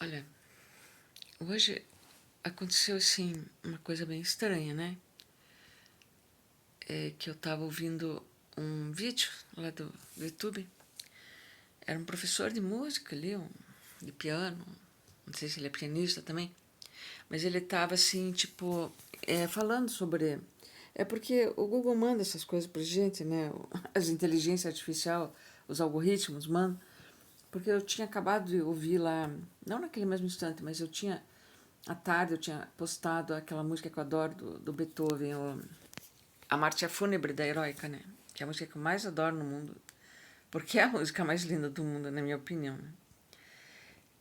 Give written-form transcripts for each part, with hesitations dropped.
Olha, hoje aconteceu assim uma coisa bem estranha, né? É que eu tava ouvindo um vídeo lá do YouTube. Era um professor de música ali, de piano. Não sei se ele é pianista também. Mas ele tava assim, tipo, falando sobre. É porque o Google manda essas coisas pra gente, né? As inteligências artificial, os algoritmos mandam. Porque eu tinha acabado de ouvir lá, não naquele mesmo instante, mas eu tinha à tarde eu tinha postado aquela música que eu adoro do Beethoven, a Marcha Fúnebre da Heroica, né? Que é a música que eu mais adoro no mundo. Porque é a música mais linda do mundo, na minha opinião. Né?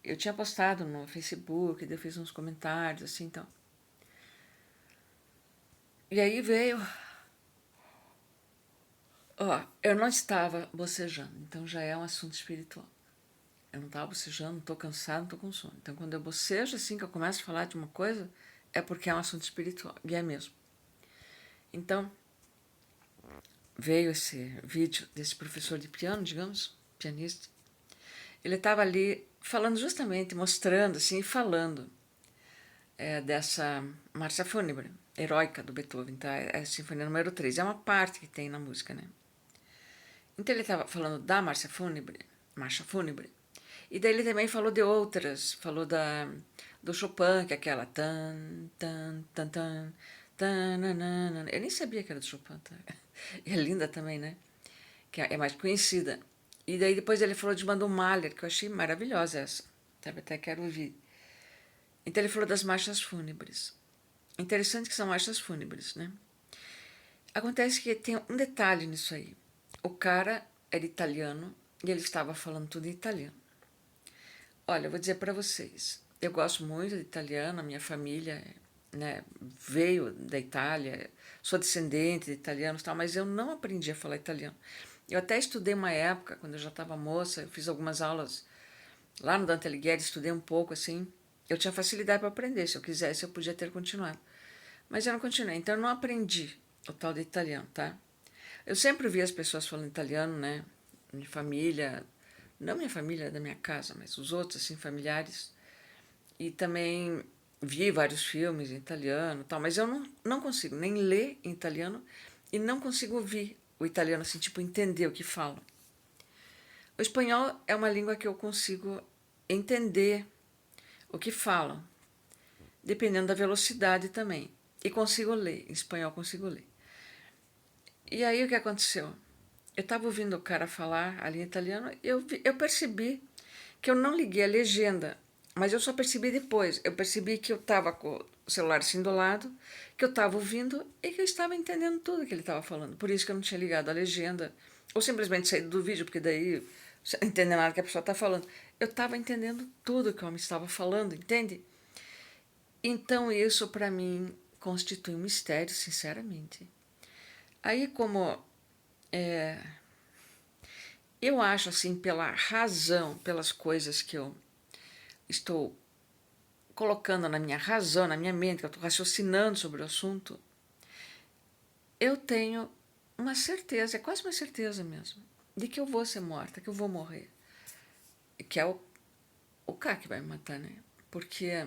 Eu tinha postado no Facebook, eu fiz uns comentários, assim, então. E aí veio. Ó, eu não estava bocejando, então já é um assunto espiritual. Eu não estava bocejando, não estou cansado, não estou com sono. Então, quando eu bocejo, assim, que eu começo a falar de uma coisa, é porque é um assunto espiritual. E é mesmo. Então, veio esse vídeo desse professor de piano, digamos, pianista. Ele estava ali falando justamente, mostrando assim, falando dessa marcha fúnebre, heróica do Beethoven, tá? É a sinfonia número 3, é uma parte que tem na música, né? Então ele estava falando da marcha fúnebre, e daí ele também falou de outras, falou do Chopin, que é aquela tan, tan, tan, tan, tan, nanana. Eu nem sabia que era do Chopin, tá? E é linda também, né? Que é mais conhecida. E daí depois ele falou de Mando Mahler, que eu achei maravilhosa essa. Até quero ouvir. Então ele falou das marchas fúnebres. Interessante que são marchas fúnebres, né? Acontece que tem um detalhe nisso aí. O cara era italiano e ele estava falando tudo em italiano. Olha, eu vou dizer para vocês, eu gosto muito de italiano, a minha família, né, veio da Itália, sou descendente de italianos e tal, mas eu não aprendi a falar italiano. Eu até estudei uma época, quando eu já estava moça, eu fiz algumas aulas lá no Dante Alighieri, estudei um pouco assim. Eu tinha facilidade para aprender, se eu quisesse eu podia ter continuado. Mas eu não continuei, então eu não aprendi o tal de italiano, tá? Eu sempre vi as pessoas falando italiano, né? Minha família, não minha família da minha casa, mas os outros, assim, familiares. E também vi vários filmes em italiano e tal, mas eu não consigo nem ler em italiano e não consigo ouvir o italiano, assim, tipo, entender o que falam. O espanhol é uma língua que eu consigo entender o que falam, dependendo da velocidade também. E consigo ler, em espanhol consigo ler. E aí o que aconteceu? Eu estava ouvindo o cara falar ali em italiano e eu percebi que eu não liguei a legenda, mas eu só percebi depois. Eu percebi que eu estava com o celular assim do lado, que eu estava ouvindo e que eu estava entendendo tudo que ele estava falando. Por isso que eu não tinha ligado a legenda, ou simplesmente saído do vídeo, porque daí você não entende nada que a pessoa está falando. Eu estava entendendo tudo que o homem estava falando, entende? Então isso para mim constitui um mistério, sinceramente. Aí como é, eu acho assim, pela razão, pelas coisas que eu estou colocando na minha razão, na minha mente, que eu estou raciocinando sobre o assunto, eu tenho uma certeza, é quase uma certeza mesmo, de que eu vou ser morta, que eu vou morrer. Que é o cara que vai me matar, né? Porque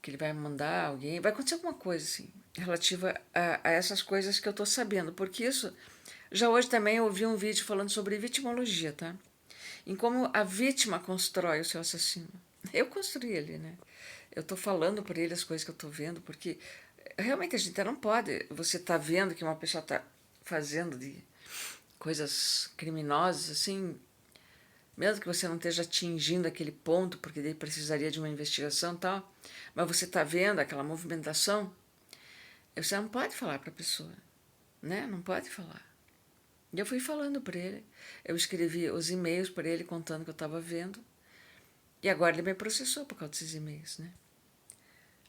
que ele vai mandar alguém, vai acontecer alguma coisa assim, relativa a essas coisas que eu estou sabendo, porque isso, já hoje também eu ouvi um vídeo falando sobre vitimologia, tá? Em como a vítima constrói o seu assassino. Eu construí ele, né? Eu estou falando para ele as coisas que eu estou vendo, porque realmente a gente não pode. Você está vendo que uma pessoa está fazendo de coisas criminosas, assim, mesmo que você não esteja atingindo aquele ponto, porque daí precisaria de uma investigação e tal, mas você está vendo aquela movimentação, você não pode falar para a pessoa, né? Não pode falar. E eu fui falando para ele, eu escrevi os e-mails para ele contando que eu estava vendo, e agora ele me processou por causa desses e-mails, né?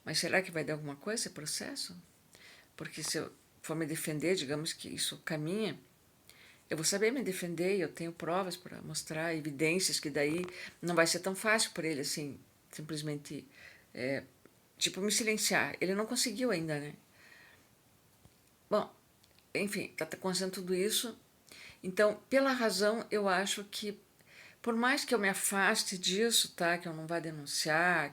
Mas será que vai dar alguma coisa esse processo? Porque se eu for me defender, digamos que isso caminha, eu vou saber me defender e eu tenho provas para mostrar, evidências, que daí não vai ser tão fácil para ele, assim, simplesmente, tipo, me silenciar. Ele não conseguiu ainda, né? Bom, enfim, está acontecendo tudo isso. Então, pela razão, eu acho que por mais que eu me afaste disso, tá? Que eu não vá denunciar,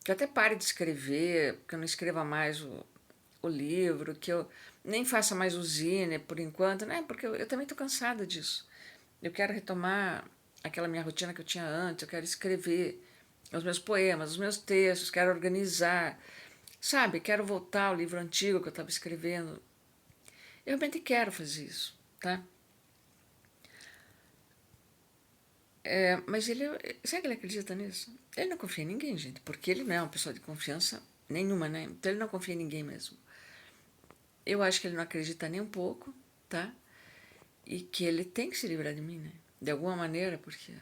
que eu até pare de escrever, que eu não escreva mais o livro, que eu nem faça mais o zine por enquanto, né? Porque eu também estou cansada disso. Eu quero retomar aquela minha rotina que eu tinha antes, eu quero escrever os meus poemas, os meus textos, quero organizar, sabe? Quero voltar ao livro antigo que eu estava escrevendo. Eu realmente quero fazer isso, tá? Mas ele, será que ele acredita nisso? Ele não confia em ninguém, gente, porque ele não é uma pessoa de confiança nenhuma, né? Então ele não confia em ninguém mesmo. Eu acho que ele não acredita nem um pouco, tá? E que ele tem que se livrar de mim, né? De alguma maneira, porque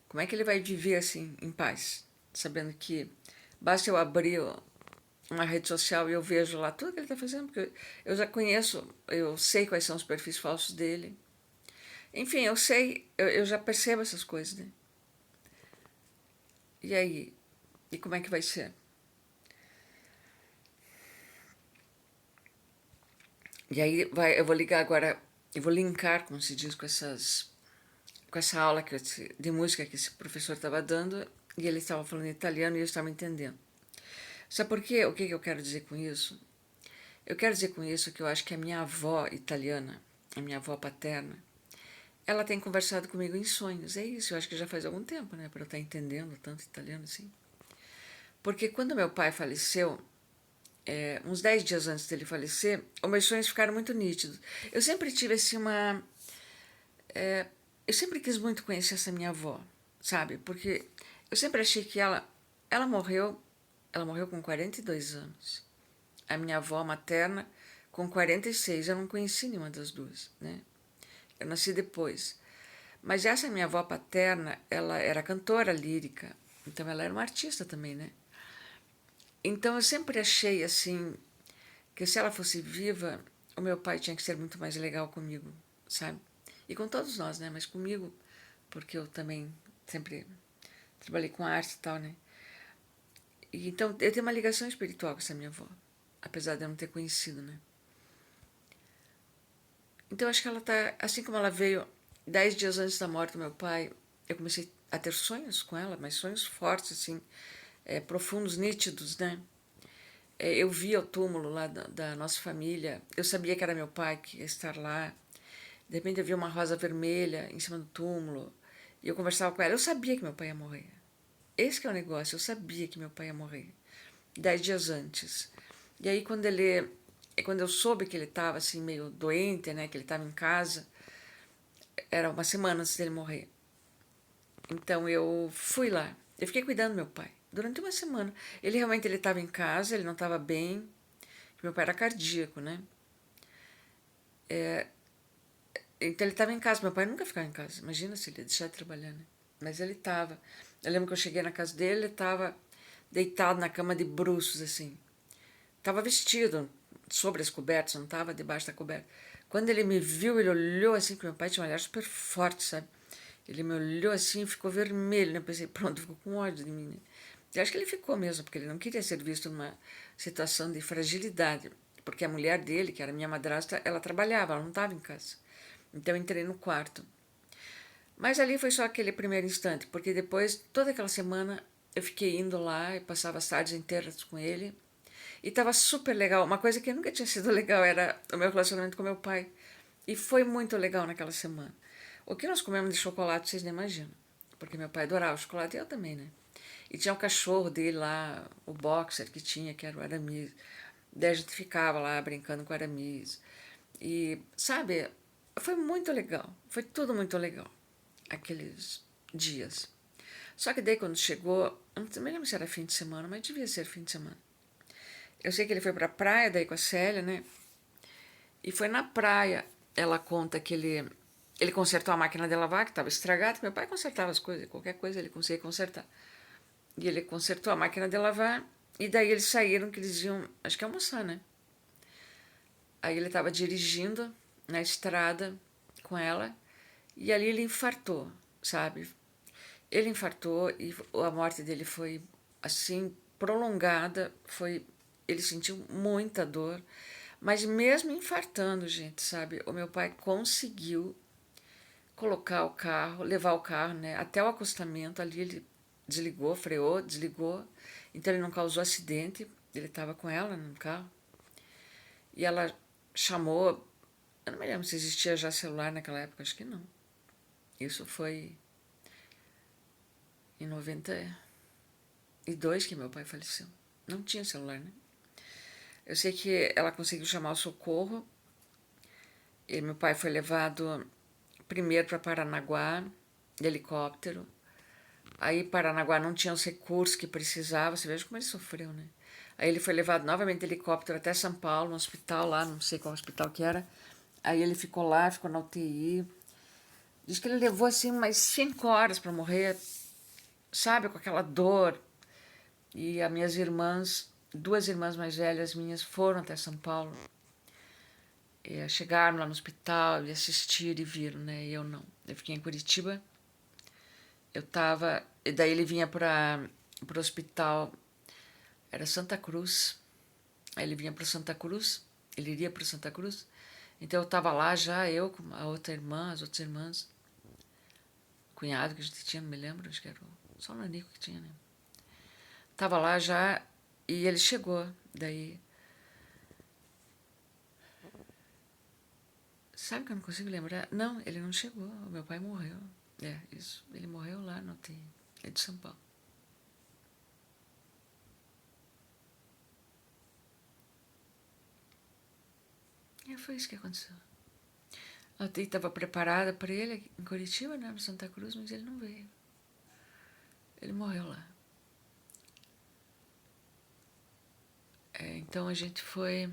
como é que ele vai viver assim, em paz? Sabendo que basta eu abrir uma rede social e eu vejo lá tudo que ele está fazendo, porque eu já conheço, eu sei quais são os perfis falsos dele. Enfim, eu sei, eu já percebo essas coisas, né? E aí? E como é que vai ser? E aí eu vou ligar agora, eu vou linkar, como se diz, com essa aula de música que esse professor estava dando, e ele estava falando italiano e eu estava entendendo. Sabe por quê? O que eu quero dizer com isso? Eu quero dizer com isso que eu acho que a minha avó italiana, a minha avó paterna, ela tem conversado comigo em sonhos. É isso, eu acho que já faz algum tempo, né? Para eu estar entendendo tanto italiano assim. Porque quando meu pai faleceu, uns 10 dias antes dele falecer, os meus sonhos ficaram muito nítidos. Eu sempre tive assim uma. Eu sempre quis muito conhecer essa minha avó, sabe? Porque eu sempre achei que ela morreu, ela morreu com 42 anos. A minha avó materna com 46, eu não conheci nenhuma das duas, né? Eu nasci depois. Mas essa minha avó paterna, ela era cantora lírica, então ela era uma artista também, né? Então eu sempre achei assim que se ela fosse viva, o meu pai tinha que ser muito mais legal comigo, sabe? E com todos nós, né? Mas comigo, porque eu também sempre trabalhei com arte e tal, né? E, então eu tenho uma ligação espiritual com essa minha avó, apesar de eu não ter conhecido, né? Então eu acho que ela tá, assim como ela veio 10 dias antes da morte do meu pai, eu comecei a ter sonhos com ela, mas sonhos fortes, assim, profundos, nítidos, né? Eu via o túmulo lá da nossa família, eu sabia que era meu pai que ia estar lá. De repente eu via uma rosa vermelha em cima do túmulo e eu conversava com ela. Eu sabia que meu pai ia morrer. Esse que é o negócio, eu sabia que meu pai ia morrer 10 dias antes. E aí quando eu soube que ele estava assim meio doente, né, que ele estava em casa, era uma semana antes dele morrer. Então eu fui lá. Eu fiquei cuidando do meu pai durante uma semana. Ele realmente ele estava em casa, ele não estava bem. Meu pai era cardíaco, né? Então ele estava em casa. Meu pai nunca ficava em casa. Imagina se ele ia deixar de trabalhar, né? Mas ele estava. Eu lembro que eu cheguei na casa dele, ele estava deitado na cama de bruços, assim. Estava vestido sobre as cobertas, não estava debaixo da coberta. Quando ele me viu, ele olhou assim, porque meu pai tinha um olhar super forte, sabe? Ele me olhou assim e ficou vermelho, né? Eu pensei, pronto, ficou com ódio de mim, né? Eu acho que ele ficou mesmo, porque ele não queria ser visto numa situação de fragilidade. Porque a mulher dele, que era minha madrasta, ela trabalhava, ela não estava em casa. Então eu entrei no quarto. Mas ali foi só aquele primeiro instante, porque depois, toda aquela semana, eu fiquei indo lá e passava as tardes inteiras com ele. E estava super legal. Uma coisa que nunca tinha sido legal era o meu relacionamento com meu pai. E foi muito legal naquela semana. O que nós comemos de chocolate, vocês não imaginam. Porque meu pai adorava chocolate e eu também, né? E tinha o cachorro dele lá, o boxer que tinha, que era o Aramis. Daí a gente ficava lá brincando com o Aramis. E, sabe, foi muito legal. Foi tudo muito legal. Aqueles dias. Só que daí quando chegou, eu não me lembro se era fim de semana, mas devia ser fim de semana. Eu sei que ele foi pra praia daí com a Célia, né? E foi na praia, ela conta que ele consertou a máquina de lavar, que estava estragada. Meu pai consertava as coisas, qualquer coisa ele conseguia consertar. E ele consertou a máquina de lavar, e daí eles saíram, que eles iam, acho que almoçar, né? Aí ele estava dirigindo na estrada com ela, e ali ele infartou, sabe? Ele infartou e a morte dele foi assim prolongada, ele sentiu muita dor, mas mesmo infartando, gente, sabe? O meu pai colocar o carro, levar o carro, né, até o acostamento. Ali ele desligou, freou, desligou. Então ele não causou acidente. Ele estava com ela no carro. E ela chamou. Eu não me lembro se existia já celular naquela época, acho que não. Isso foi em 92 que meu pai faleceu. Não tinha celular, né? Eu sei que ela conseguiu chamar o socorro. E meu pai foi levado primeiro para Paranaguá, de helicóptero. Aí Paranaguá não tinha os recursos que precisava. Você veja como ele sofreu, né? Aí ele foi levado novamente de helicóptero até São Paulo, no hospital lá, não sei qual hospital que era. Aí ele ficou lá, ficou na UTI. Diz que ele levou assim umas 5 horas para morrer, sabe, com aquela dor. E as minhas irmãs, 2 irmãs mais velhas minhas, foram até São Paulo. E chegaram lá no hospital e assistiram e viram, né? E eu não. Eu fiquei em Curitiba. Eu tava. E daí ele vinha para o hospital, era Santa Cruz. Aí ele vinha para Santa Cruz, ele iria para Santa Cruz. Então eu tava lá já, eu com a outra irmã, as outras irmãs. Cunhado que a gente tinha, não me lembro, acho que era só o Nanico que tinha, né? Tava lá já e ele chegou. Daí. Sabe que eu não consigo lembrar? Não, ele não chegou. O meu pai morreu. É, isso. Ele morreu lá no UTI. É de São Paulo. E foi isso que aconteceu. A UTI estava preparada para ele em Curitiba, né, no Santa Cruz, mas ele não veio. Ele morreu lá. Então a gente foi.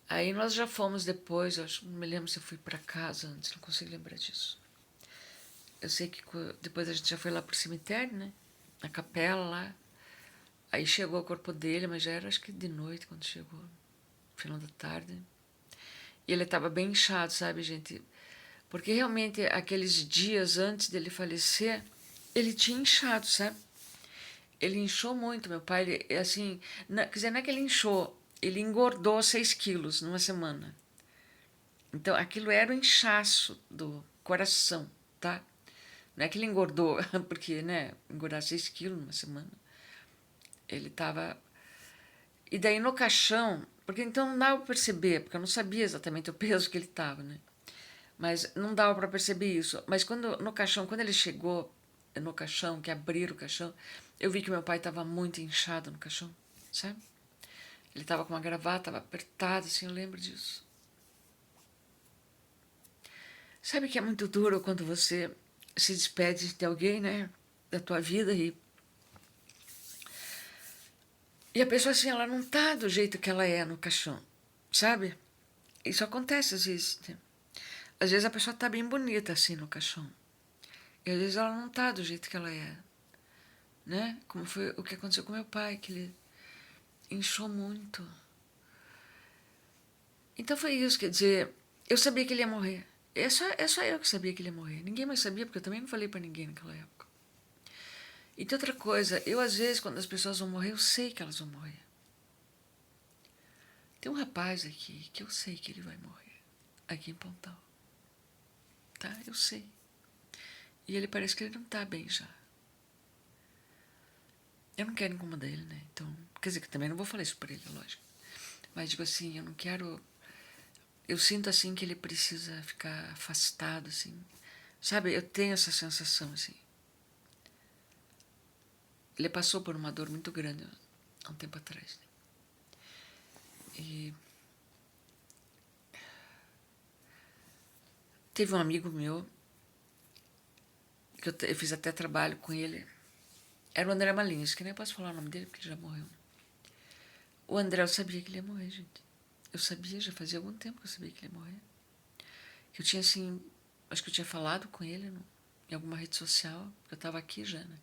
Aí nós já fomos depois, eu não me lembro se eu fui para casa antes, não consigo lembrar disso. Eu sei que depois a gente já foi lá pro cemitério, né? Na capela lá. Aí chegou o corpo dele, mas já era acho que de noite quando chegou, final da tarde. E ele estava bem inchado, sabe, gente? Porque realmente aqueles dias antes dele falecer, ele tinha inchado, sabe? Ele inchou muito, meu pai, ele, assim, quer dizer, não é que ele inchou, ele engordou 6 quilos numa semana. Então, aquilo era o inchaço do coração, tá? Não é que ele engordou, porque, né, engordar 6 quilos numa semana. Ele estava. E daí no caixão, porque então não dava para perceber, porque eu não sabia exatamente o peso que ele estava, né? Mas não dava para perceber isso. Mas quando no caixão, quando ele chegou no caixão, que abriram o caixão, eu vi que meu pai estava muito inchado no caixão, sabe? Ele estava com uma gravata, estava apertado, assim, eu lembro disso. Sabe que é muito duro quando você se despede de alguém, né? Da tua vida e a pessoa, assim, ela não tá do jeito que ela é no caixão, sabe? Isso acontece às vezes. Né? Às vezes a pessoa tá bem bonita, assim, no caixão. E às vezes ela não tá do jeito que ela é, né? Como foi o que aconteceu com meu pai, que ele inchou muito. Então foi isso, quer dizer, eu sabia que ele ia morrer. É só eu que sabia que ele ia morrer. Ninguém mais sabia, porque eu também não falei para ninguém naquela época. E tem outra coisa, eu às vezes, quando as pessoas vão morrer, eu sei que elas vão morrer. Tem um rapaz aqui que eu sei que ele vai morrer, aqui em Pontal. Tá? Eu sei. E ele parece que ele não tá bem já. Eu não quero incomodar ele, né? Então, quer dizer que também não vou falar isso pra ele, lógico. Mas, digo assim, eu não quero. Eu sinto assim que ele precisa ficar afastado, assim. Sabe, eu tenho essa sensação, assim. Ele passou por uma dor muito grande há um tempo atrás. Né? E teve um amigo meu, que eu fiz até trabalho com ele. Era o André Malins, que nem eu posso falar o nome dele, porque ele já morreu. O André, eu sabia que ele ia morrer, gente. Eu sabia, já fazia algum tempo que eu sabia que ele ia morrer. Que eu tinha, assim, acho que eu tinha falado com ele em alguma rede social, porque eu estava aqui já, né?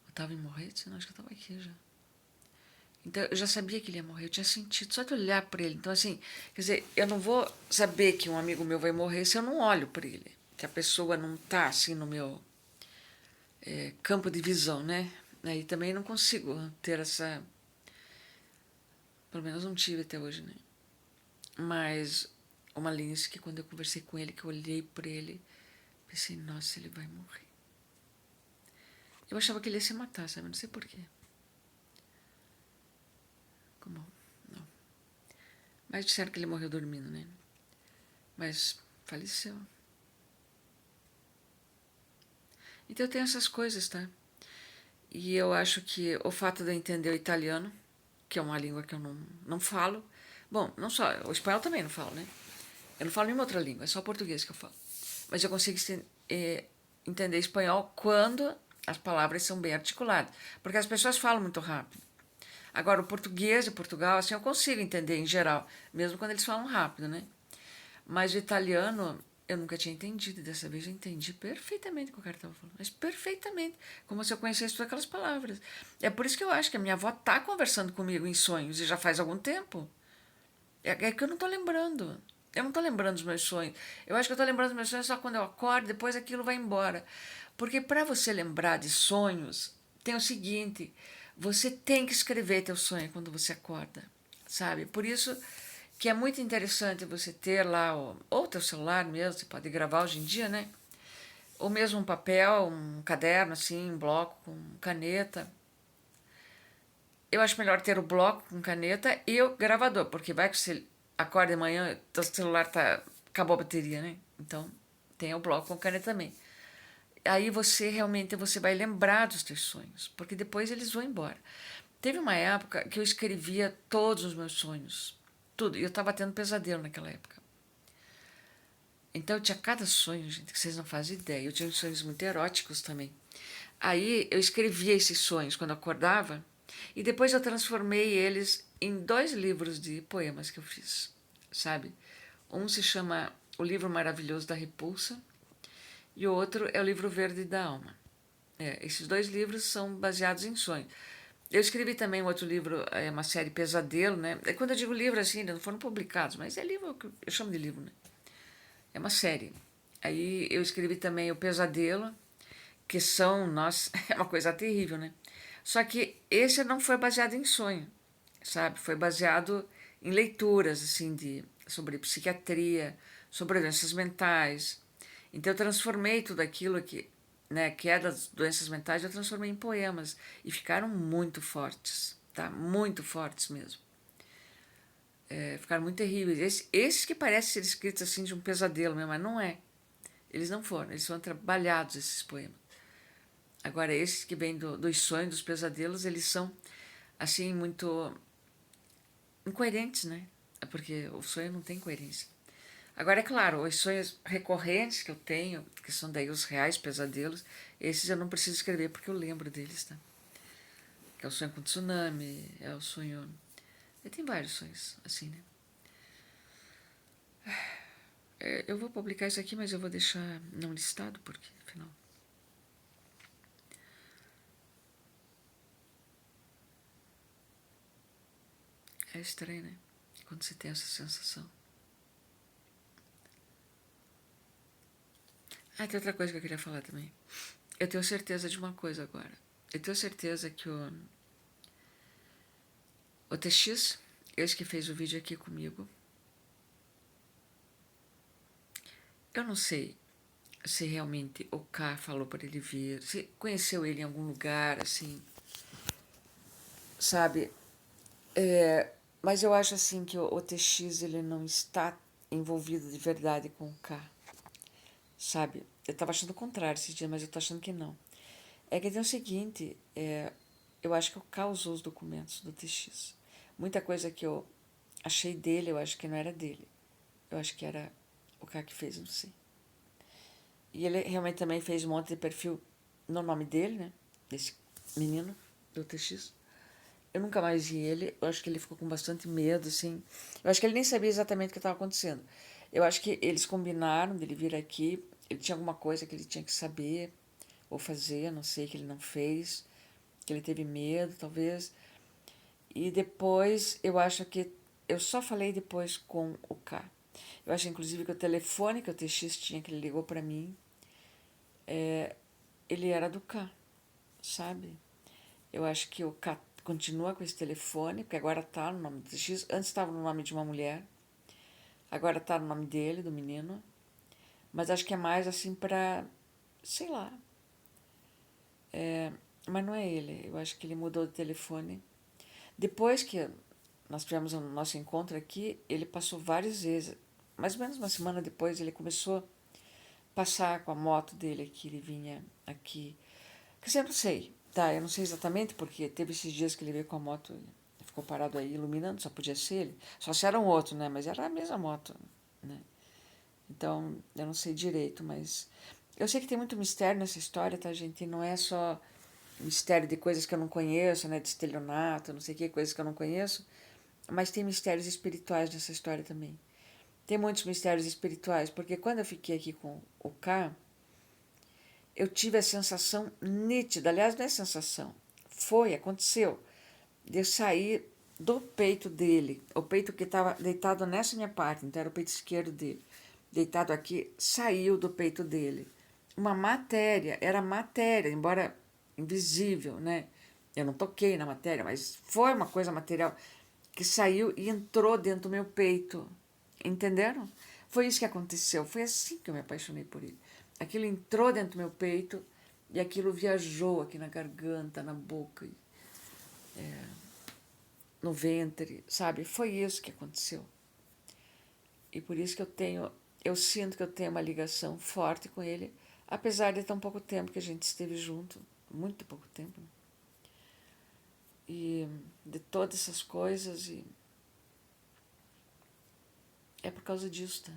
Eu estava em Morretes, não, acho que eu estava aqui já. Então, eu já sabia que ele ia morrer, eu tinha sentido, só de olhar para ele. Então, assim, quer dizer, eu não vou saber que um amigo meu vai morrer se eu não olho para ele. Que a pessoa não está, assim, no meu campo de visão, né? Aí também não consigo ter essa... Pelo menos não tive até hoje, né? Mas uma linha que quando eu conversei com ele, que eu olhei para ele, pensei, nossa, ele vai morrer. Eu achava que ele ia se matar, sabe? Não sei porquê. Como? Não. Mas disseram que ele morreu dormindo, né? Mas faleceu. Então eu tenho essas coisas, tá? E eu acho que o fato de eu entender o italiano, que é uma língua que eu não falo. Bom, não só, o espanhol também não falo, né? Eu não falo nenhuma outra língua, é só o português que eu falo. Mas eu consigo entender espanhol quando as palavras são bem articuladas. Porque as pessoas falam muito rápido. Agora, o português de Portugal, assim, eu consigo entender em geral, mesmo quando eles falam rápido, né? Mas o italiano, eu nunca tinha entendido. Dessa vez eu entendi perfeitamente o que o cara estava falando. Mas perfeitamente. Como se eu conhecesse todas aquelas palavras. É por isso que eu acho que a minha avó está conversando comigo em sonhos, e já faz algum tempo. É que eu não estou lembrando. Eu não estou lembrando dos meus sonhos. Eu acho que eu estou lembrando dos meus sonhos só quando eu acordo, depois aquilo vai embora. Porque para você lembrar de sonhos, tem o seguinte: você tem que escrever teu sonho quando você acorda, sabe? Por isso que é muito interessante você ter lá, ou teu celular mesmo, você pode gravar hoje em dia, né? Ou mesmo um papel, um caderno, assim, um bloco com caneta. Eu acho melhor ter o bloco com caneta e o gravador, porque vai que você acorda de manhã, teu celular acabou a bateria, né? Então, tem o bloco com caneta também. Aí você vai lembrar dos teus sonhos, porque depois eles vão embora. Teve uma época que eu escrevia todos os meus sonhos, tudo, e eu estava tendo pesadelo naquela época. Então eu tinha cada sonho, gente, que vocês não fazem ideia. Eu tinha sonhos muito eróticos também. Aí eu escrevia esses sonhos quando eu acordava, e depois eu transformei eles em 2 livros de poemas que eu fiz, sabe? Um se chama O Livro Maravilhoso da Repulsa, e o outro é O Livro Verde da Alma. Esses 2 livros são baseados em sonhos. Eu escrevi também um outro livro, uma série Pesadelo, né? Quando eu digo livro, assim, ainda não foram publicados, mas é livro, eu chamo de livro, né? É uma série. Aí eu escrevi também O Pesadelo, que são, nossa, é uma coisa terrível, né? Só que esse não foi baseado em sonho, sabe? Foi baseado em leituras, assim, sobre psiquiatria, sobre doenças mentais. Então eu transformei tudo aquilo que é das doenças mentais, eu transformei em poemas. E ficaram muito fortes, tá? Muito fortes mesmo. Ficaram muito terríveis. Esses que parecem ser escritos assim de um pesadelo mesmo, mas não é. Eles não foram, eles foram trabalhados, esses poemas. Agora, esses que vêm dos sonhos, dos pesadelos, eles são, assim, muito incoerentes, né? É porque o sonho não tem coerência. Agora, é claro, os sonhos recorrentes que eu tenho, que são daí os reais pesadelos, esses eu não preciso escrever porque eu lembro deles, tá? Que é o sonho com tsunami, é o sonho... Eu tenho vários sonhos, assim, né? Eu vou publicar isso aqui, mas eu vou deixar não listado, porque, afinal... É estranho, né? Quando você tem essa sensação. Ah, tem outra coisa que eu queria falar também. Eu tenho certeza de uma coisa agora. Eu tenho certeza que o TX, esse que fez o vídeo aqui comigo, eu não sei se realmente o K falou para ele vir, se conheceu ele em algum lugar, assim, sabe? Mas eu acho assim que o TX ele não está envolvido de verdade com o K, sabe? Eu estava achando o contrário esse dia, mas eu tô achando que não. É que tem o seguinte, eu acho que o K usou os documentos do TX. Muita coisa que eu achei dele, eu acho que não era dele. Eu acho que era o K que fez, não sei. E ele realmente também fez um monte de perfil no nome dele, né? Desse menino do TX. Eu nunca mais vi ele. Eu acho que ele ficou com bastante medo, assim. Eu acho que ele nem sabia exatamente o que estava acontecendo. Eu acho que eles combinaram dele vir aqui. Ele tinha alguma coisa que ele tinha que saber ou fazer, não sei, que ele não fez. Que ele teve medo, talvez. E depois, eu acho que... Eu só falei depois com o K. Eu acho, inclusive, que o telefone que o TX tinha, que ele ligou para mim, ele era do K, sabe? Eu acho que o K continua com esse telefone, porque agora tá no nome do TX. Antes estava no nome de uma mulher, Agora tá no nome dele, do menino. Mas acho que é mais assim pra, sei lá. Mas não é ele. Eu acho que ele mudou de telefone. Depois que nós tivemos o nosso encontro aqui, ele passou várias vezes. Mais ou menos uma semana depois, ele começou a passar com a moto dele aqui. Ele vinha aqui. Quer dizer, eu não sei. Tá, eu não sei exatamente, porque teve esses dias que ele veio com a moto, ele ficou parado aí iluminando, só podia ser ele. Só se era um outro, né? Mas era a mesma moto, né? Então, eu não sei direito, mas eu sei que tem muito mistério nessa história, tá, gente? E não é só mistério de coisas que eu não conheço, né? De estelionato, não sei o que, coisas que eu não conheço, mas tem mistérios espirituais nessa história também. Tem muitos mistérios espirituais, porque quando eu fiquei aqui com o K, eu tive a sensação nítida, aliás, não é sensação, aconteceu, de eu sair do peito dele, o peito que estava deitado nessa minha parte, então era o peito esquerdo dele, deitado aqui, saiu do peito dele. Uma matéria, era matéria, embora invisível, né? Eu não toquei na matéria, mas foi uma coisa material que saiu e entrou dentro do meu peito. Entenderam? Foi isso que aconteceu. Foi assim que eu me apaixonei por ele. Aquilo entrou dentro do meu peito e aquilo viajou aqui na garganta, na boca, no ventre, sabe? Foi isso que aconteceu. E por isso que eu sinto que eu tenho uma ligação forte com ele, apesar de tão pouco tempo que a gente esteve junto, muito pouco tempo. Né? E de todas essas coisas, e é por causa disso, tá?